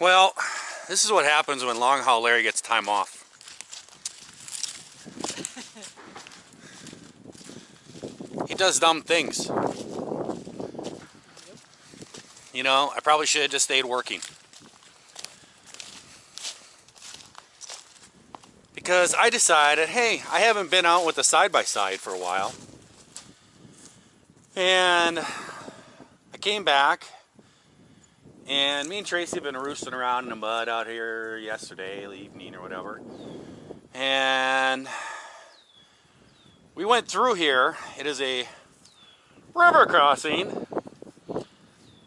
Well, this is what happens when Long Haul Larry gets time off. He does dumb things. You know, I probably should have just stayed working. Because I decided, hey, I haven't been out with the side-by-side for a while. And I came back, and me and Tracy have been roosting around in the mud out here yesterday evening or whatever. And we went through here. It is a river crossing.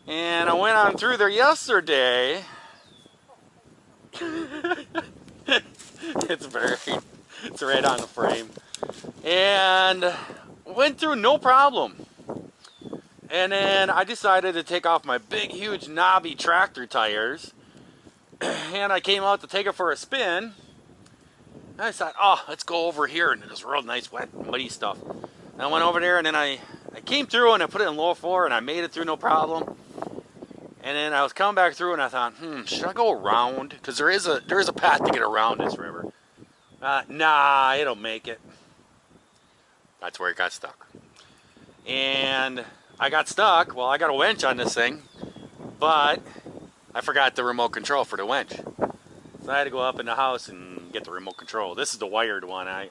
And I went on through there yesterday. It's right on the frame. And went through no problem. And then I decided to take off my big, huge, knobby tractor tires. And I came out to take it for a spin. And I thought, oh, let's go over here. And it was real nice, wet, muddy stuff. And I went over there, and then I came through, and I put it in low floor, and I made it through no problem. And then I was coming back through, and I thought, should I go around? Because there is a path to get around this river. Nah, it'll make it. That's where it got stuck. And I got stuck. Well, I got a winch on this thing, but I forgot the remote control for the winch. So I had to go up in the house and get the remote control. This is the wired one. I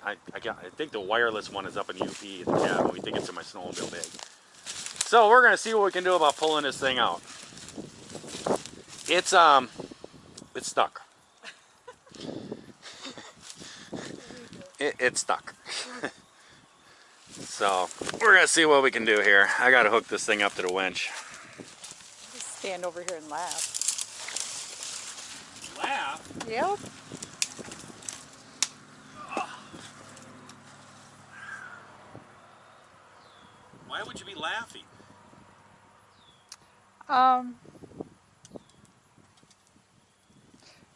think the wireless one is up in the UP in the cabin. We think it's in my snowmobile bag. So we're gonna see what we can do about pulling this thing out. It's stuck. It's stuck. So we're gonna see what we can do here. I gotta hook this thing up to the winch. Just stand over here and laugh. Laugh? Yep. Why would you be laughing?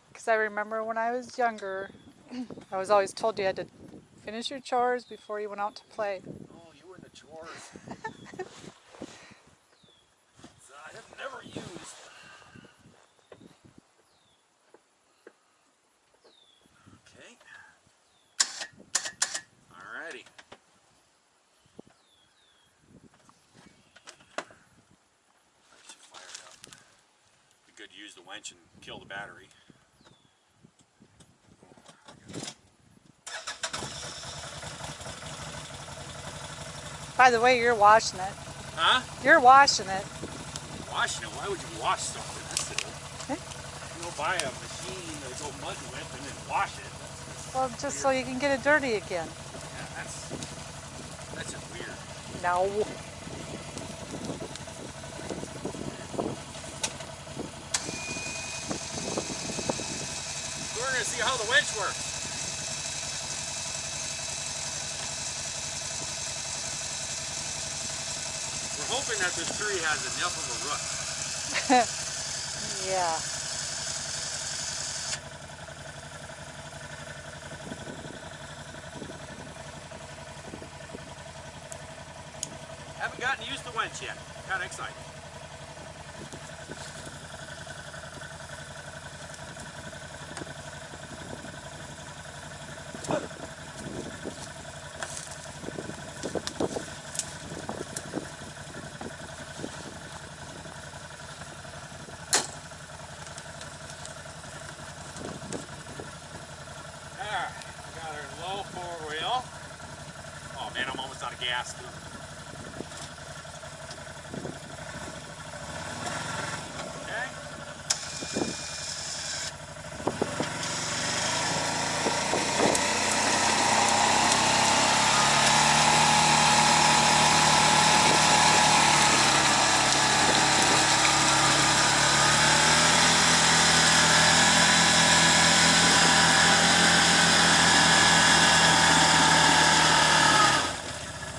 Because I remember when I was younger, I was always told you had to finish your chores before you went out to play. Oh, you were in the chores. I have never used. Okay. Alrighty. I should fire it up. Be good to use the winch and kill the battery. By the way, you're washing it. Huh? You're washing it. Washing it? Why would you wash something? That's silly. You don't buy a machine to go mud with and then wash it. Well, just so you can get it dirty again. Yeah, that's just weird. No. We're going to see how the winch works. We're hoping that this tree has enough of a root. Yeah. Haven't gotten used to the winch yet. Kind of excited. Man, I'm almost out of gas too. Okay.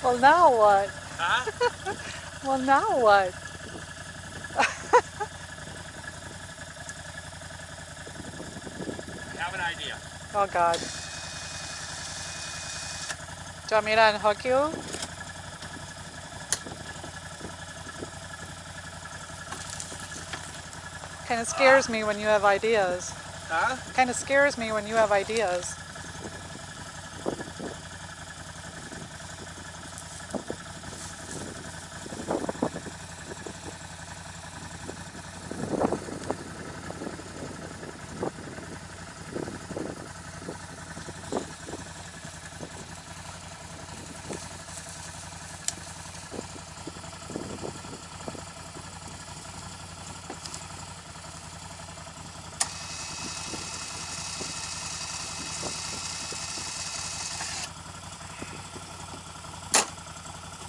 Well, now what? Huh? Well, now what? I have an idea. Oh, God. Do you want me to unhook you? Kind of scares me when you have ideas. Huh? Kind of scares me when you have ideas.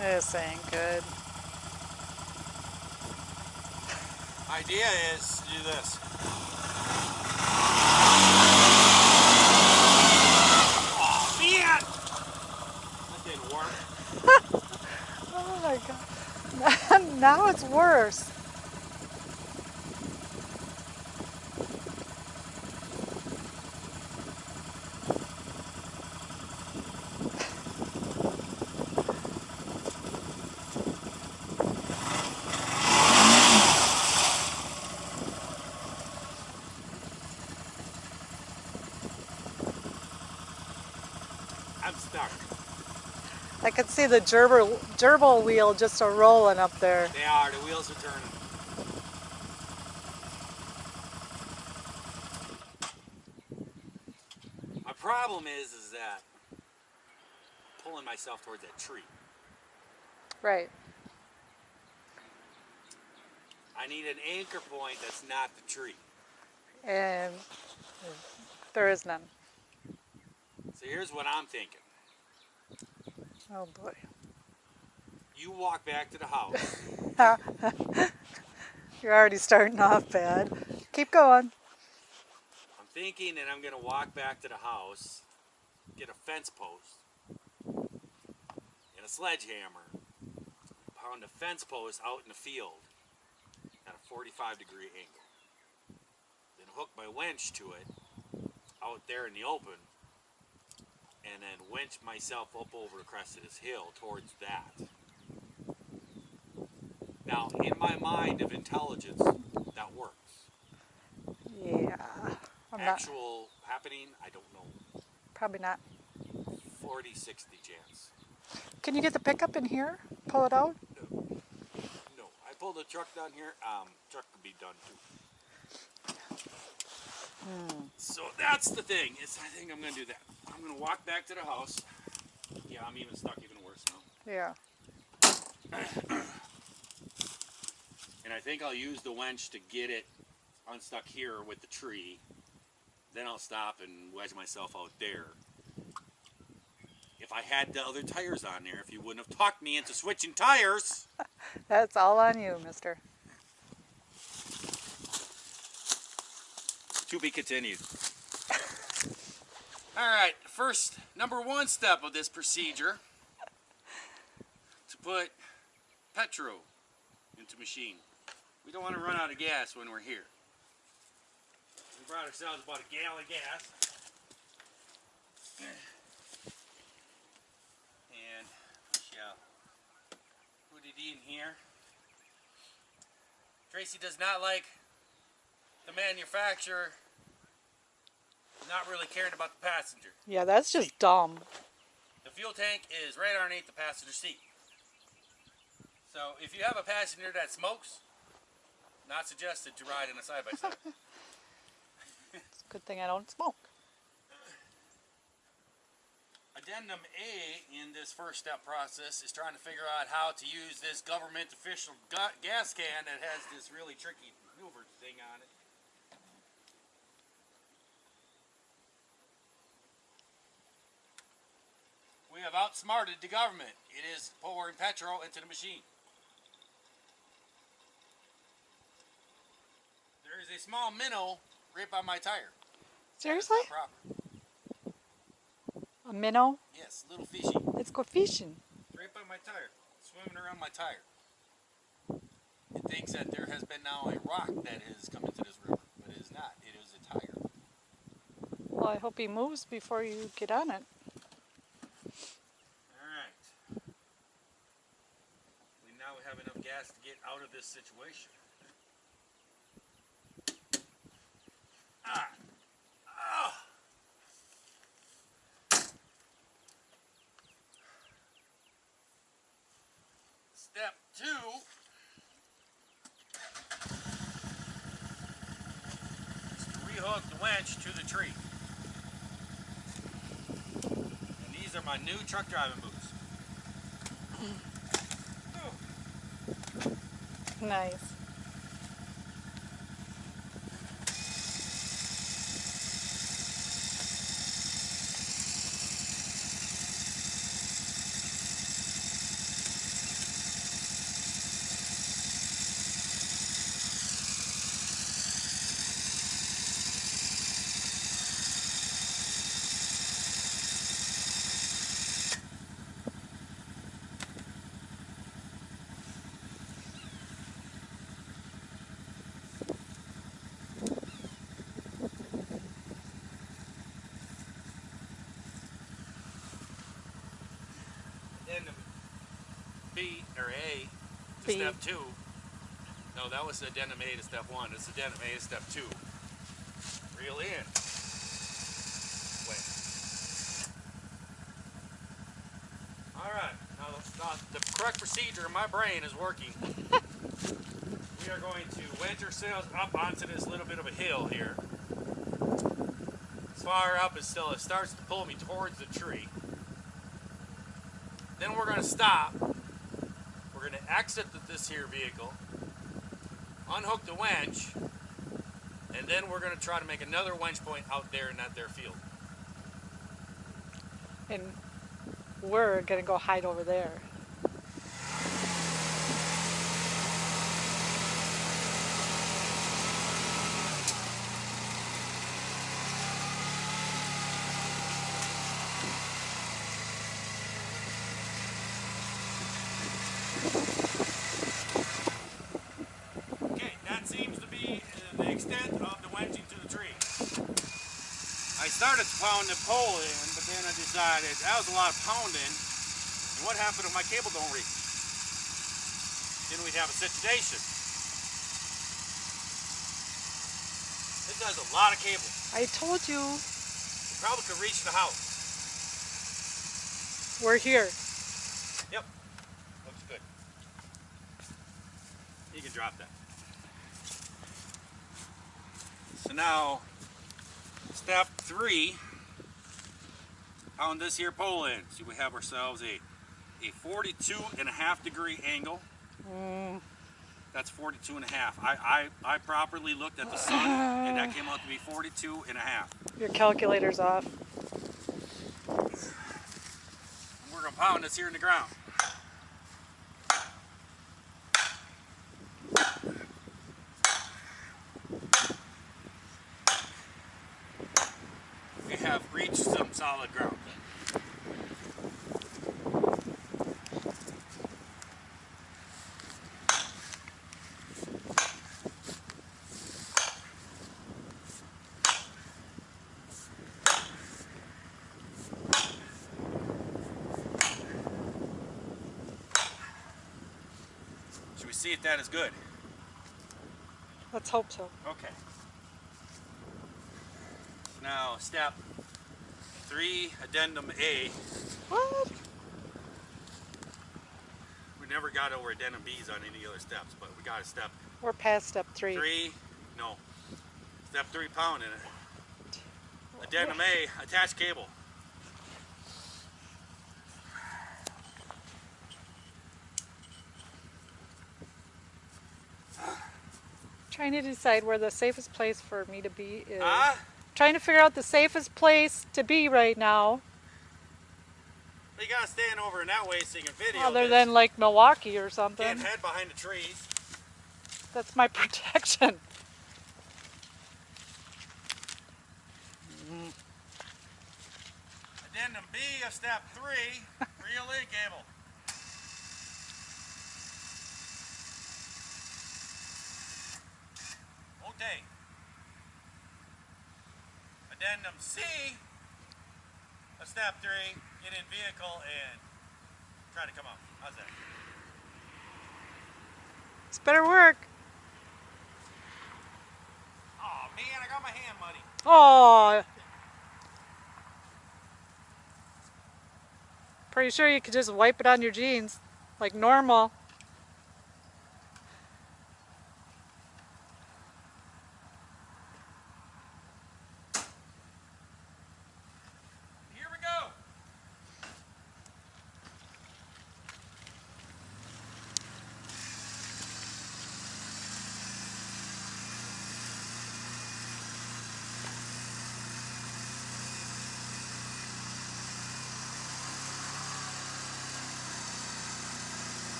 This ain't good. Idea is to do this. Oh man! That didn't work. Oh my god. Now it's worse. I'm stuck. I could see the gerbil wheel just a rolling up there. They are. The wheels are turning. My problem is that I'm pulling myself towards that tree. Right. I need an anchor point that's not the tree. And there is none. So here's what I'm thinking. Oh boy. You walk back to the house. You're already starting off bad. Keep going. I'm thinking that I'm going to walk back to the house, get a fence post, and a sledgehammer, pound a fence post out in the field at a 45-degree angle. Then hook my winch to it out there in the open, and then winch myself up over the crest of this hill towards that. Now, in my mind of intelligence, that works. Yeah. I'm not. Actual happening, I don't know. Probably not. 40-60 chance. Can you get the pickup in here? Pull it out? No. I pulled the truck down here. Truck could be done too. So that's the thing. I think I'm gonna do that. I'm gonna walk back to the house. Yeah, I'm even stuck even worse now. Yeah. And I think I'll use the winch to get it unstuck here with the tree. Then I'll stop and wedge myself out there. If I had the other tires on there, if you wouldn't have talked me into switching tires. That's all on you, mister. To be continued. Alright, first, number one step of this procedure, to put petrol into machine. We don't want to run out of gas when we're here. We brought ourselves about a gallon of gas. And we shall put it in here. Tracy does not like the manufacturer not really caring about the passenger. Yeah, that's just dumb. The fuel tank is right underneath the passenger seat. So if you have a passenger that smokes, not suggested to ride in a side-by-side. It's a good thing I don't smoke. Addendum A in this first step process is trying to figure out how to use this government official gas can that has this really tricky maneuver thing on it. We have outsmarted the government. It is pouring petrol into the machine. There is a small minnow right by my tire. Seriously? That's not proper. A minnow? Yes, little fishy. Let's go fishing. Right by my tire. Swimming around my tire. It thinks that there has been now a rock that has come into this river, but it is not. It is a tire. Well, I hope he moves before you get on it. Alright. We now have enough gas to get out of this situation. Step 2 is to rehook the winch to the tree. And these are my new truck driving boots. Nice. Addendum B or A to B. step 2. No, that was addendum A to step 1. It's addendum A to step 2. Reel in. Wait. Alright, now the correct procedure in my brain is working. We are going to wedge ourselves up onto this little bit of a hill here. As far up as till it starts to pull me towards the tree. Then we're going to stop. We're going to exit this here vehicle, unhook the winch, and then we're going to try to make another winch point out there in that there field. And we're going to go hide over there. Okay, that seems to be the extent of the winching to the tree. I started to pound the pole in, but then I decided that was a lot of pounding. And what happened if my cable don't reach? Then we'd have a situation. This has a lot of cable. I told you. It probably could reach the house. We're here. Yep. Looks good. You can drop that. So now, step 3, pound this here pole in. See, we have ourselves a 42.5 degree angle. That's 42.5. I properly looked at the sun, and that came out to be 42.5. Your calculator's off. And we're gonna pound this here in the ground. We have reached some solid ground. Should we see if that is good? Let's hope so. Okay. Now, step 3, addendum A. What? We never got over addendum B's on any other steps, but we got a step We're past step 3. 3. No. Step 3, pound in it. Addendum A, attach cable. Trying to decide where the safest place for me to be is. Trying to figure out the safest place to be right now. You gotta stand over in that way so you can video. Other than like Milwaukee or something. Can't head behind the trees. That's my protection. Addendum B of step 3, reel in cable. Okay. Addendum C of step 3, get in vehicle and try to come out. How's that? This better work. Oh man, I got my hand muddy. Oh. Pretty sure you could just wipe it on your jeans like normal.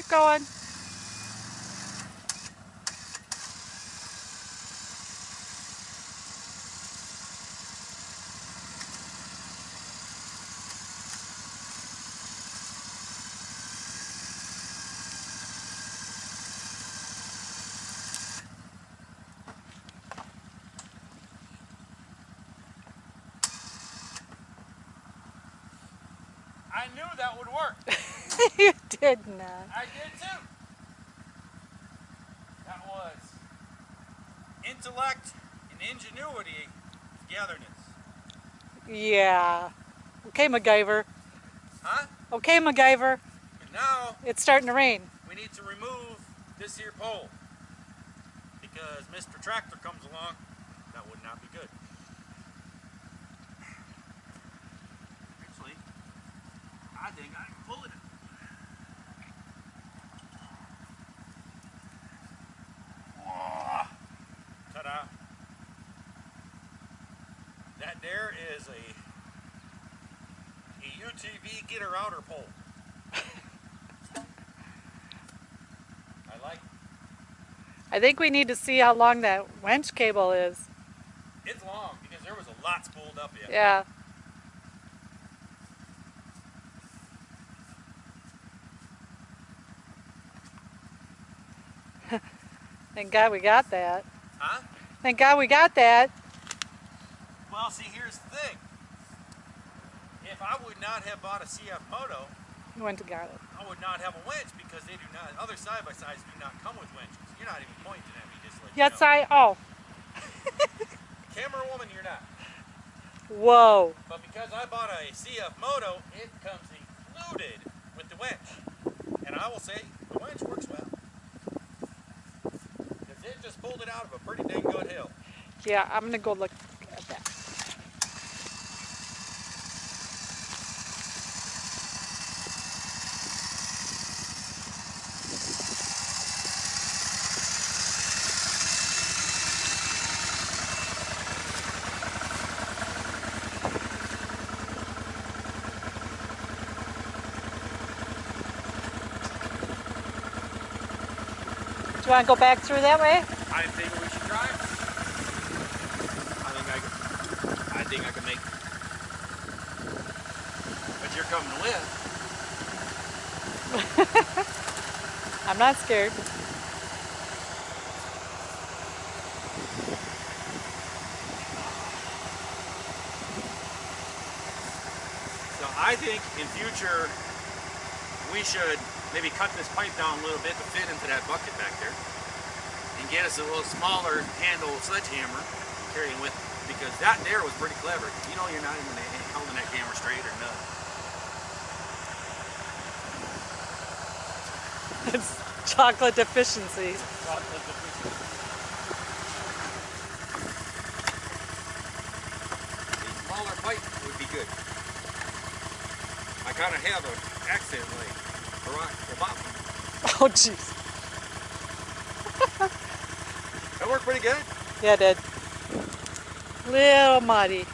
going. I knew that would work. You did not. I did too. That was intellect and ingenuity togetherness. Yeah. Okay, MacGyver. Huh? Okay, MacGyver. And now It's starting to rain. we need to remove this here pole. Because Mr. Tractor comes along, that would not be good. Actually, I think I can pull it. Whoa. Ta-da. That there is a UTV getter outer pole. I like it. I think we need to see how long that winch cable is. It's long because there was a lot spooled up yet. Yeah. Thank God we got that. Huh? Thank God we got that. Well, see, here's the thing. If I would not have bought a CF Moto, You went to got it. I would not have a winch because they do not. Other side-by-sides do not come with winches. You're not even pointing at me, just like Yes, you know. oh. Camera woman, you're not. Whoa. But because I bought a CF Moto, it comes included with the winch. And I will say, the winch works well. Because it just pulled it out of a pretty dang good hill. Yeah, I'm going to go look at that. Do you want to go back through that way? I think we should try it. I think I can make it. But you're coming with. I'm not scared. So I think in future we should maybe cut this pipe down a little bit to fit into that bucket back there and get us a little smaller handle sledgehammer carrying with it, because that there was pretty clever. You know, you're not even holding that camera straight or nothing. It's chocolate deficiency. A smaller pipe would be good. I kind of have an accent like Barack Obama. Oh, jeez. That worked pretty good. Yeah, it did. Little muddy.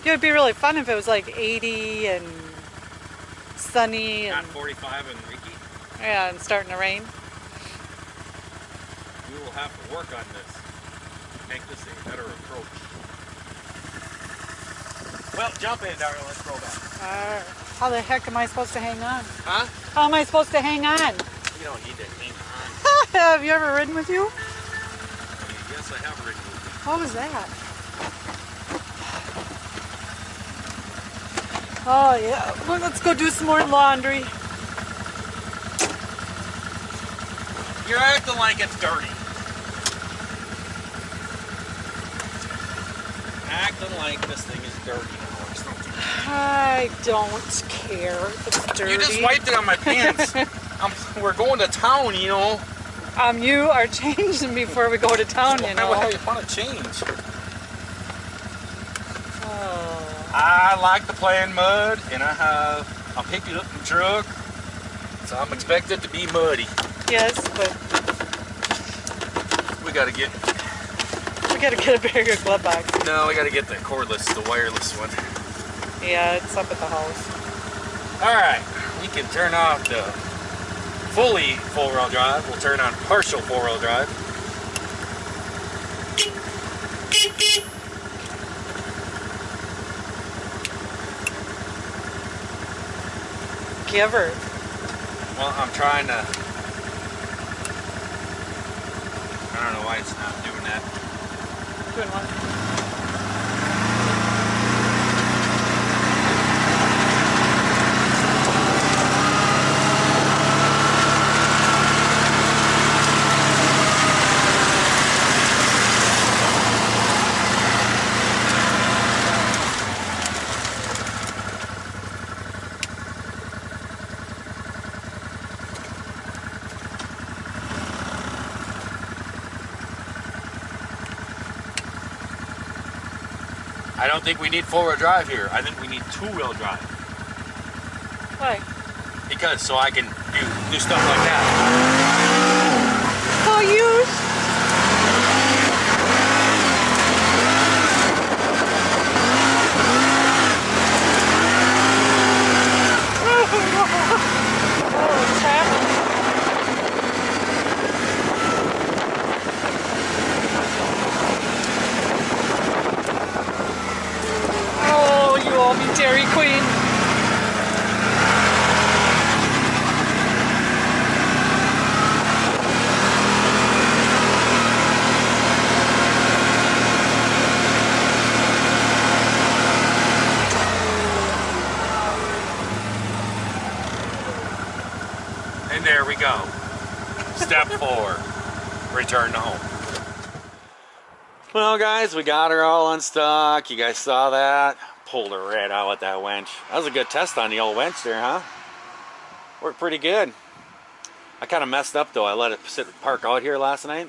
It would be really fun if it was like 80 and sunny Not and 45 and Ricky. yeah, and starting to rain. We will have to work on this. Make this a better approach. Well, jump in, darling. Let's go back. How the heck am I supposed to hang on? Huh? How am I supposed to hang on? You don't need to hang on. Have you ever ridden with you? Yes, I have ridden with you. What was that? Oh yeah, well, let's go do some more laundry. You're acting like it's dirty. Acting like this thing is dirty now or something. I don't care if it's dirty. You just wiped it on my pants. We're going to town, you know. You are changing before we go to town, you know. Why would I want to change? Oh. I like to play in mud, and I picked it up in the truck, so I'm expected to be muddy. Yes, but We gotta get, we gotta get a bigger glove box. no, we gotta get the cordless, the wireless one. Yeah, it's up at the house. All right, we can turn off the fully four-wheel drive. We'll turn on partial four-wheel drive. Give her. Well, I'm trying to... I don't know why it's not doing that. Doing what? I don't think we need four-wheel drive here. I think we need two-wheel drive. Why? Because so I can do stuff like that. Oh, you. Oh, it's happening. Oh, you owe me, Dairy Queen. And there we go. Step 4. Return to home. Well, guys, we got her all unstuck. You guys saw that? Pulled her right out with that winch. That was a good test on the old winch there, huh? Worked pretty good. I kind of messed up, though. I let it park out here last night.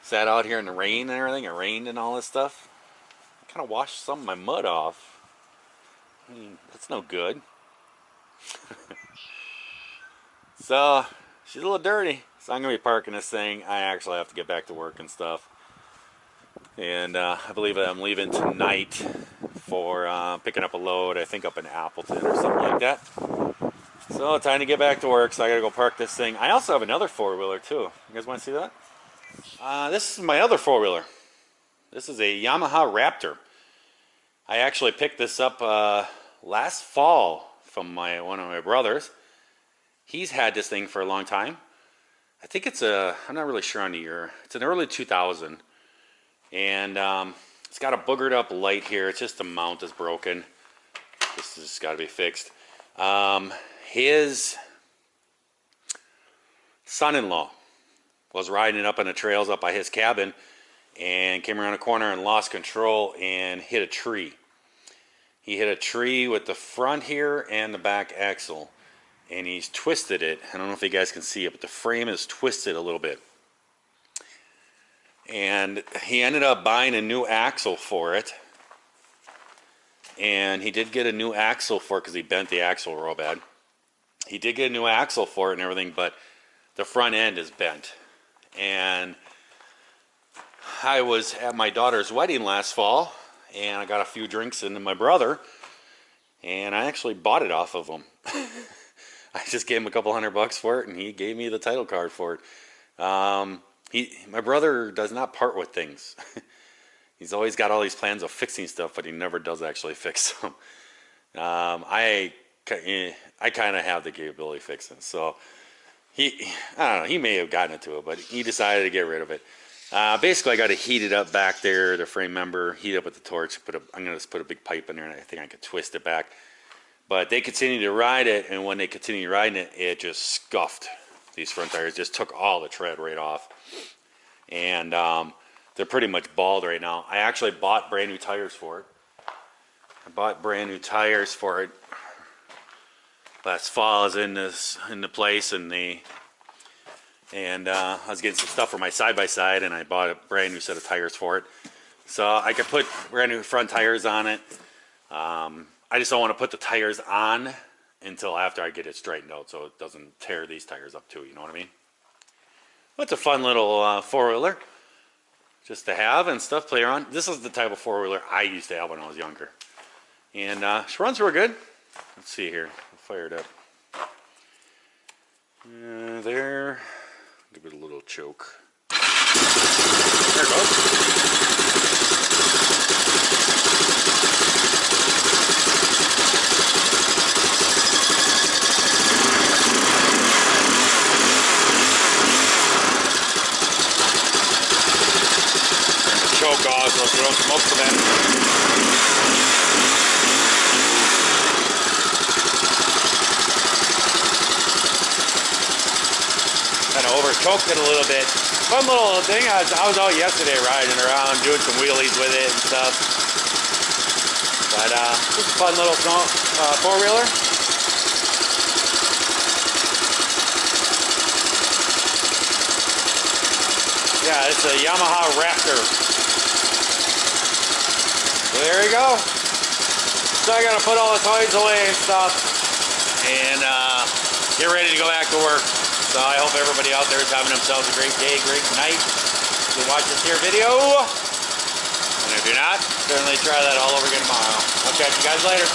Sat out here in the rain and everything. It rained and all this stuff. I kind of washed some of my mud off. I mean, that's no good. So, she's a little dirty. So I'm going to be parking this thing. I actually have to get back to work and stuff. And I believe I'm leaving tonight for picking up a load, I think up in Appleton or something like that. So time to get back to work, so I gotta go park this thing. I also have another four-wheeler too. You guys want to see that? This is my other four-wheeler. This is a Yamaha Raptor. I actually picked this up last fall from one of my brothers. He's had this thing for a long time. I think it's I'm not really sure on the year. It's an early 2000. And it's got a boogered up light here. It's just the mount is broken. This has got to be fixed. His son-in-law was riding up on the trails up by his cabin and came around a corner and lost control and hit a tree. He hit a tree with the front here and the back axle. And he's twisted it. I don't know if you guys can see it, but the frame is twisted a little bit. And he ended up buying a new axle for it. And he did get a new axle for it because he bent the axle real bad. He did get a new axle for it and everything, but the front end is bent. And I was at my daughter's wedding last fall, and I got a few drinks into my brother, and I actually bought it off of him. I just gave him a couple $100 for it, and he gave me the title card for it. My brother does not part with things. He's always got all these plans of fixing stuff, but he never does actually fix them. I kind of have the capability of fixing it. So I don't know, he may have gotten into it, but he decided to get rid of it. Basically, I got to heat it up back there, the frame member, heat it up with the torch. I'm going to put a big pipe in there, and I think I could twist it back. But they continued to ride it, and when they continued riding it, it just scuffed. These front tires just took all the tread right off. And they're pretty much bald right now. I actually bought brand new tires for it. I bought brand new tires for it last fall. I was in the place, and I was getting some stuff for my side-by-side, and I bought a brand new set of tires for it. So I could put brand new front tires on it. I just don't want to put the tires on until after I get it straightened out so it doesn't tear these tires up too, you know what I mean? Well, it's a fun little four-wheeler just to have and stuff, play around. This is the type of four-wheeler I used to have when I was younger. And she runs real good. Let's see here. I'll fire it up. There. Give it a little choke. There it goes. Choke off so you don't smoke the vent. Kind of over choked it a little bit. Fun little thing. I was out yesterday riding around doing some wheelies with it and stuff. But just a fun little four-wheeler. Yeah, it's a Yamaha Raptor. So there you go. So I gotta put all the toys away and stuff and get ready to go back to work. So I hope everybody out there is having themselves a great day, great night. You watch this here video. And if you're not, certainly try that all over again tomorrow. I'll catch you guys later.